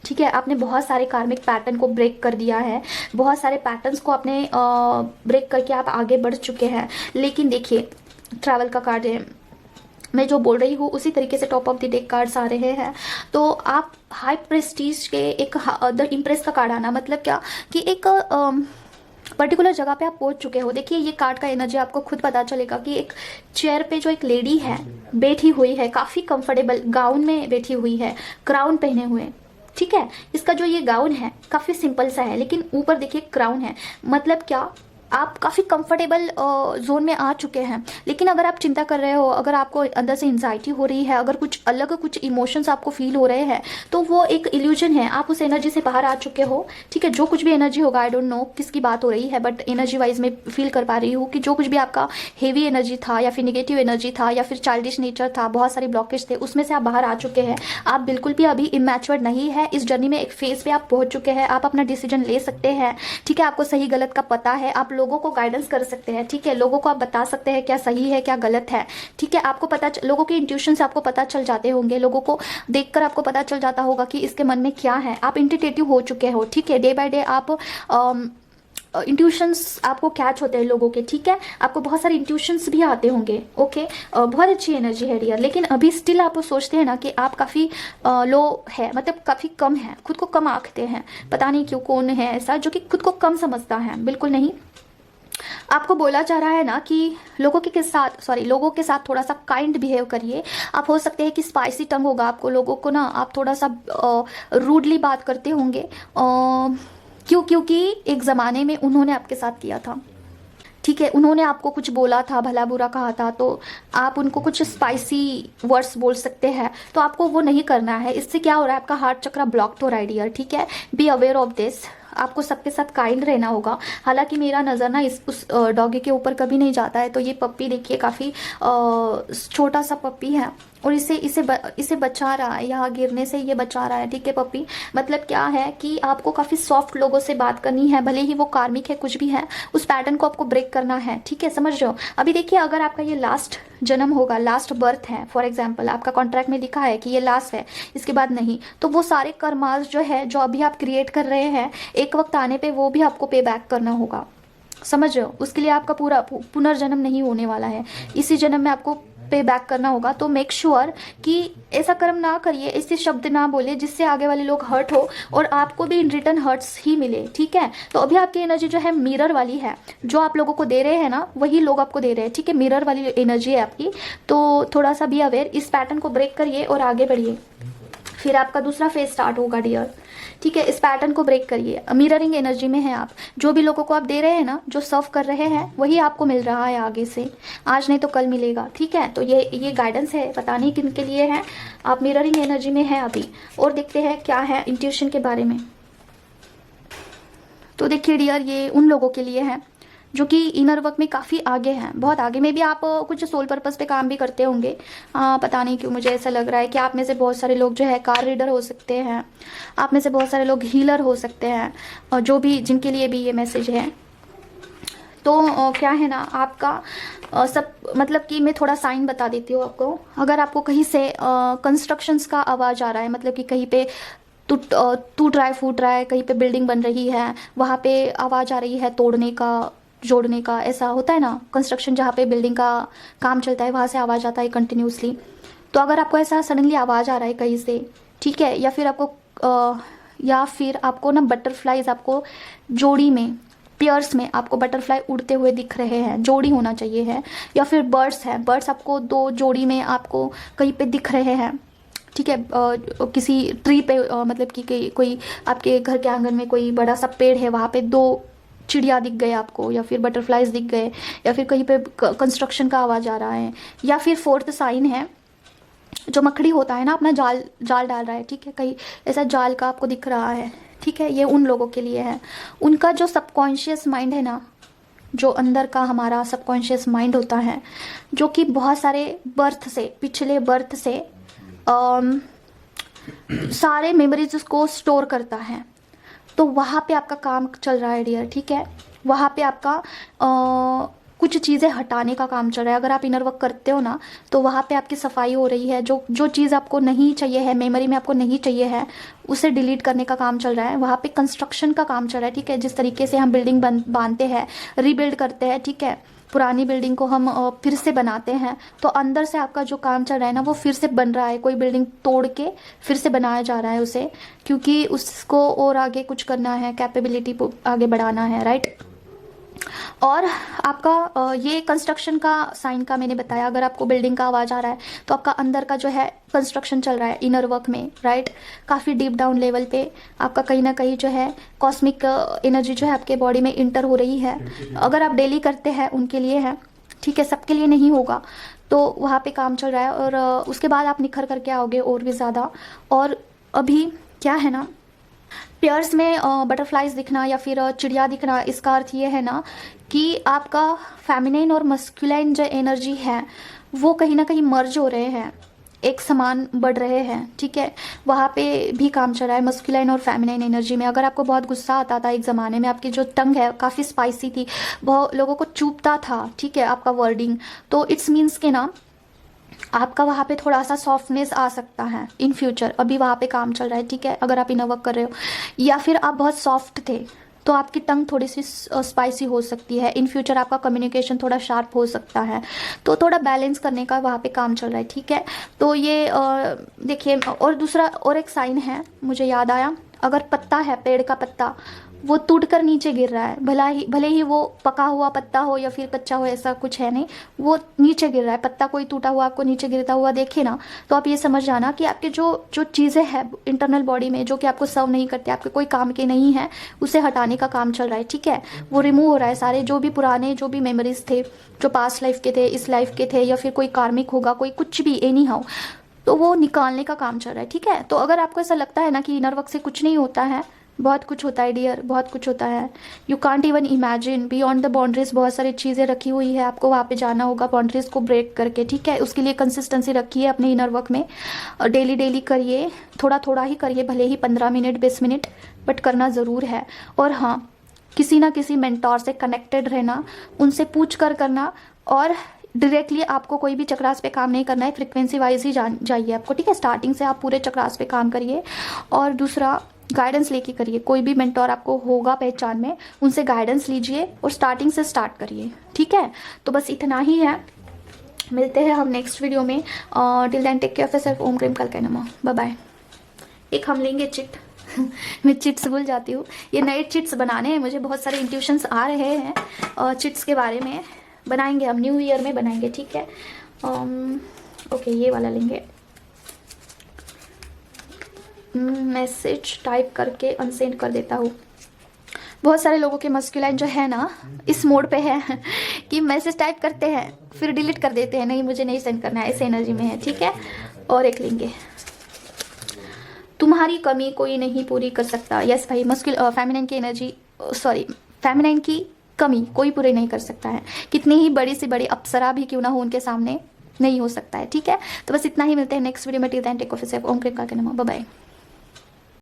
ठीक है। आपने बहुत सारे कार्मिक पैटर्न को ब्रेक कर दिया है, बहुत सारे पैटर्न्स को आपने ब्रेक करके आप आगे बढ़ चुके हैं। लेकिन देखिए, ट्रैवल का कार्ड है, मैं जो बोल रही हूँ उसी तरीके से top of the deck cards आ रहे हैं। तो आप हाई प्रेस्टीज के एक द इम्प्रेस का कार्ड आना मतलब क्या कि एक पर्टिकुलर जगह पे आप पहुंच चुके हो। देखिए, ये कार्ड का एनर्जी आपको खुद पता चलेगा कि एक चेयर पे जो एक लेडी है बैठी हुई है, काफ़ी कंफर्टेबल गाउन में बैठी हुई है, क्राउन पहने हुए, ठीक है। इसका जो ये गाउन है काफ़ी सिंपल सा है, लेकिन ऊपर देखिए क्राउन है, मतलब क्या, आप काफ़ी कंफर्टेबल जोन में आ चुके हैं। लेकिन अगर आप चिंता कर रहे हो, अगर आपको अंदर से एंजाइटी हो रही है, अगर कुछ अलग कुछ इमोशंस आपको फील हो रहे हैं, तो वो एक इल्यूजन है, आप उस एनर्जी से बाहर आ चुके हो, ठीक है। जो कुछ भी एनर्जी होगा, आई डोंट नो किसकी बात हो रही है, बट एनर्जी वाइज में फील कर पा रही हूँ कि जो कुछ भी आपका हेवी एनर्जी था या फिर निगेटिव एनर्जी था या फिर चाइल्डिश नेचर था, बहुत सारे ब्लॉकेज थे, उसमें से आप बाहर आ चुके हैं। आप बिल्कुल भी अभी इमैच्योर्ड नहीं है, इस जर्नी में एक फेज पे आप पहुंच चुके हैं। आप अपना डिसीजन ले सकते हैं, ठीक है। आपको सही गलत का पता है, आप लोगों को गाइडेंस कर सकते हैं, ठीक है। लोगों को आप बता सकते हैं क्या सही है क्या गलत है, ठीक है। आपको पता, लोगों के इंट्यूशन से आपको पता चल जाते होंगे, लोगों को देखकर आपको पता चल जाता होगा कि इसके मन में क्या है। आप इंट्यूटिव हो चुके हो, ठीक है। डे बाय डे आप इंट्यूशंस आपको कैच होते हैं लोगों के, ठीक है। आपको बहुत सारे इंट्यूशंस भी आते होंगे, ओके। बहुत अच्छी एनर्जी है डियर। लेकिन अभी स्टिल आप सोचते हैं ना कि आप काफ़ी लो है, मतलब काफ़ी कम है, खुद को कम आंकते हैं। पता नहीं क्यों, कौन है ऐसा जो कि खुद को कम समझता है, बिल्कुल नहीं। आपको बोला जा रहा है ना कि लोगों के साथ थोड़ा सा काइंड बिहेव करिए। आप हो सकते हैं कि स्पाइसी टंग होगा आपको, लोगों को ना आप थोड़ा सा रूडली बात करते होंगे, क्योंकि एक ज़माने में उन्होंने आपके साथ किया था, ठीक है। उन्होंने आपको कुछ बोला था, भला बुरा कहा था, तो आप उनको कुछ स्पाइसी वर्ड्स बोल सकते हैं। तो आपको वो नहीं करना है। इससे क्या हो रहा है, आपका हार्ट चक्र ब्लॉक्ड हो रहा है डियर, ठीक है। Be aware of this. आपको सबके साथ काइंड रहना होगा। हालांकि मेरा नज़र ना उस डॉगी के ऊपर कभी नहीं जाता है। तो ये पप्पी देखिए, काफ़ी छोटा सा पप्पी है और इसे बचा रहा है, यहाँ गिरने से ये बचा रहा है, ठीक है पप्पी। मतलब क्या है कि आपको काफ़ी सॉफ्ट लोगों से बात करनी है, भले ही वो कार्मिक है, कुछ भी है, उस पैटर्न को आपको ब्रेक करना है, ठीक है। समझ रहे हो। अभी देखिए, अगर आपका ये लास्ट जन्म होगा, लास्ट बर्थ है, फॉर एग्जाम्पल आपका कॉन्ट्रैक्ट में लिखा है कि ये लास्ट है, इसके बाद नहीं, तो वो सारे कर्मास जो है, जो अभी आप क्रिएट कर रहे हैं, एक वक्त आने पे वो भी आपको पे बैक करना होगा। समझ रहे हो। उसके लिए आपका पूरा पुनर्जन्म नहीं होने वाला है, इसी जन्म में आपको पे बैक करना होगा। तो मेक श्योर कि ऐसा कर्म ना करिए, ऐसे शब्द ना बोले जिससे आगे वाले लोग हर्ट हो और आपको भी इन रिटर्न हर्ट्स ही मिले, ठीक है। तो अभी आपकी एनर्जी जो है मिरर वाली है, जो आप लोगों को दे रहे हैं ना वही लोग आपको दे रहे हैं, ठीक है। मिरर वाली एनर्जी है आपकी। तो थोड़ा सा बी अवेयर, इस पैटर्न को ब्रेक करिए और आगे बढ़िए। फिर आपका दूसरा फेज स्टार्ट होगा डियर, ठीक है। इस पैटर्न को ब्रेक करिए। मिररिंग एनर्जी में है आप। जो भी लोगों को आप दे रहे हैं ना, जो सर्व कर रहे हैं, वही आपको मिल रहा है आगे से। आज नहीं तो कल मिलेगा, ठीक है। तो ये गाइडेंस है, पता नहीं किन के लिए है। आप मिररिंग एनर्जी में है अभी। और देखते हैं क्या है इंट्यूशन के बारे में। तो देखिए डियर, ये उन लोगों के लिए है जो कि इनर वर्क में काफ़ी आगे हैं, बहुत आगे में भी। आप कुछ सोल पर्पस पे काम भी करते होंगे, पता नहीं क्यों मुझे ऐसा लग रहा है कि आप में से बहुत सारे लोग जो है कार रीडर हो सकते हैं, आप में से बहुत सारे लोग हीलर हो सकते हैं, और जो भी जिनके लिए भी ये मैसेज है। तो क्या है ना, आपका सब मतलब कि मैं थोड़ा साइन बता देती हूँ आपको। अगर आपको कहीं से कंस्ट्रक्शंस का आवाज़ आ रहा है, मतलब कि कहीं पे टूट रहा है, फूट रहा है, कहीं पे बिल्डिंग बन रही है, वहाँ पे आवाज़ आ रही है तोड़ने का, जोड़ने का, ऐसा होता है ना कंस्ट्रक्शन, जहाँ पे बिल्डिंग का काम चलता है, वहाँ से आवाज़ आता है कंटिन्यूसली। तो अगर आपको ऐसा सडनली आवाज़ आ रहा है कहीं से, ठीक है, या फिर आपको ना बटरफ्लाईज, आपको जोड़ी में, पेयर्स में आपको बटरफ्लाई उड़ते हुए दिख रहे हैं, जोड़ी होना चाहिए है, या फिर बर्ड्स हैं, बर्ड्स आपको 2 जोड़ी में आपको कहीं पे दिख रहे हैं, ठीक है। किसी ट्री पे, मतलब कि कोई आपके घर के आंगन में कोई बड़ा सा पेड़ है, वहाँ पे 2 चिड़िया दिख गए आपको, या फिर बटरफ्लाइज दिख गए, या फिर कहीं पे कंस्ट्रक्शन का आवाज़ आ रहा है। या फिर 4th साइन है जो मकड़ी होता है ना, अपना जाल जाल डाल रहा है, ठीक है, कहीं ऐसा जाल का आपको दिख रहा है, ठीक है, ये उन लोगों के लिए है। उनका जो सबकॉन्शियस माइंड है ना, जो अंदर का हमारा सबकॉन्शियस माइंड होता है, जो कि बहुत सारे बर्थ से, पिछले बर्थ से सारे मेमोरीज को स्टोर करता है। तो वहाँ पे आपका काम चल रहा है डियर, ठीक है, वहाँ पे आपका कुछ चीज़ें हटाने का काम चल रहा है। अगर आप इनर वर्क करते हो ना, तो वहाँ पे आपकी सफाई हो रही है। जो जो चीज़ आपको नहीं चाहिए है, मेमोरी में आपको नहीं चाहिए है, उसे डिलीट करने का काम चल रहा है। वहाँ पे कंस्ट्रक्शन का काम चल रहा है, ठीक है, जिस तरीके से हम बिल्डिंग बांधते हैं, रीबिल्ड करते हैं, ठीक है, पुरानी बिल्डिंग को हम फिर से बनाते हैं। तो अंदर से आपका जो काम चल रहा है ना, वो फिर से बन रहा है। कोई बिल्डिंग तोड़ के फिर से बनाया जा रहा है उसे, क्योंकि उसको और आगे कुछ करना है, कैपेबिलिटी आगे बढ़ाना है, राइट। और आपका ये कंस्ट्रक्शन का साइन का मैंने बताया। अगर आपको बिल्डिंग का आवाज़ आ रहा है तो आपका अंदर का जो है कंस्ट्रक्शन चल रहा है इनर वर्क में, राइट। काफ़ी डीप डाउन लेवल पे आपका कहीं ना कहीं जो है कॉस्मिक एनर्जी जो है आपके बॉडी में इंटर हो रही है। अगर आप डेली करते हैं उनके लिए है, ठीक है, सबके लिए नहीं होगा। तो वहाँ पे काम चल रहा है और उसके बाद आप निखर करके आओगे और भी ज़्यादा। और अभी क्या है ना, पेयर्स में बटरफ्लाइज दिखना या फिर चिड़िया दिखना, इसका अर्थ ये है ना कि आपका फेमिनाइन और मस्कुलाइन जो एनर्जी है वो कहीं ना कहीं मर्ज हो रहे हैं, एक समान बढ़ रहे हैं, ठीक है। वहाँ पे भी काम चल रहा है मस्कुलाइन और फेमिनाइन एनर्जी में। अगर आपको बहुत गुस्सा आता था एक ज़माने में, आपकी जो टंग है काफ़ी स्पाइसी थी, बहुत लोगों को चुभता था, ठीक है, आपका वर्डिंग, तो इट्स मीन्स के ना आपका वहाँ पे थोड़ा सा सॉफ्टनेस आ सकता है इन फ्यूचर। अभी वहाँ पे काम चल रहा है, ठीक है, अगर आप इनर वर्क कर रहे हो, या फिर आप बहुत सॉफ्ट थे तो आपकी टंग थोड़ी सी स्पाइसी हो सकती है। इन फ्यूचर आपका कम्युनिकेशन थोड़ा शार्प हो सकता है, तो थोड़ा बैलेंस करने का वहाँ पे काम चल रहा है, ठीक है। तो ये देखिए, और दूसरा और एक साइन है, मुझे याद आया, अगर पत्ता है, पेड़ का पत्ता, वो टूटकर नीचे गिर रहा है, भले ही वो पका हुआ पत्ता हो या फिर कच्चा हो, ऐसा कुछ है नहीं, वो नीचे गिर रहा है। पत्ता कोई टूटा हुआ आपको नीचे गिरता हुआ देखे ना, तो आप ये समझ जाना कि आपके जो जो चीज़ें हैं इंटरनल बॉडी में जो कि आपको सर्व नहीं करते, आपके कोई काम के नहीं है, उसे हटाने का काम चल रहा है, ठीक है। वो रिमूव हो रहा है, सारे जो भी पुराने जो भी मेमोरीज थे, जो पास्ट लाइफ के थे, इस लाइफ के थे, या फिर कोई कार्मिक होगा, कोई कुछ भी, एनी हाउ, तो वो निकालने का काम चल रहा है, ठीक है। तो अगर आपको ऐसा लगता है ना कि इनर वर्क से कुछ नहीं होता है, बहुत कुछ होता है डियर, बहुत कुछ होता है। You can't even imagine, beyond the boundaries बहुत सारी चीज़ें रखी हुई है, आपको वहाँ पे जाना होगा बाउंड्रीज को ब्रेक करके, ठीक है। उसके लिए कंसिस्टेंसी रखिए अपने इनर वर्क में, और डेली डेली करिए, थोड़ा थोड़ा ही करिए, भले ही 15 मिनट 20 मिनट, बट करना ज़रूर है। और हाँ, किसी ना किसी मेंटोर से कनेक्टेड रहना, उनसे पूछ कर करना, और डायरेक्टली आपको कोई भी चक्रास पे काम नहीं करना है, फ्रिक्वेंसी वाइज ही जाइए आपको, ठीक है। स्टार्टिंग से आप पूरे चक्रास पे काम करिए, और दूसरा गाइडेंस लेके करिए। कोई भी मेंटोर आपको होगा पहचान में, उनसे गाइडेंस लीजिए और स्टार्टिंग से स्टार्ट करिए, ठीक है। तो बस इतना ही है, मिलते हैं हम नेक्स्ट वीडियो में। Till then take care of yourself. ओम क्रीम कल नमः, बाय बाय। एक हम लेंगे चिट मैं चिट्स भूल जाती हूँ, ये नए चिट्स बनाने हैं मुझे, बहुत सारे इंट्यूशंस आ रहे हैं चिट्स के बारे में, बनाएंगे हम न्यू ईयर में बनाएंगे, ठीक है। ओके, ये वाला लेंगे। मैसेज टाइप करके अनसेंड कर देता हूँ। बहुत सारे लोगों के मस्कुलाइन जो है ना इस मोड पे है कि मैसेज टाइप करते हैं फिर डिलीट कर देते हैं, नहीं मुझे नहीं सेंड करना है, ऐसे एनर्जी में है, ठीक है। और एक लेंगे, तुम्हारी कमी कोई नहीं पूरी कर सकता। यस भाई, फेमिनाइन की एनर्जी, सॉरी, फेमिनाइन की कमी कोई पूरी नहीं कर सकता है, कितनी ही बड़ी से बड़ी अप्सरा भी क्यों ना हो उनके सामने नहीं हो सकता है, ठीक है। तो बस इतना ही, मिलते हैं नेक्स्ट वीडियो में। Till then take care of yourself. ओम क्रीम का नमः, बाय बाय।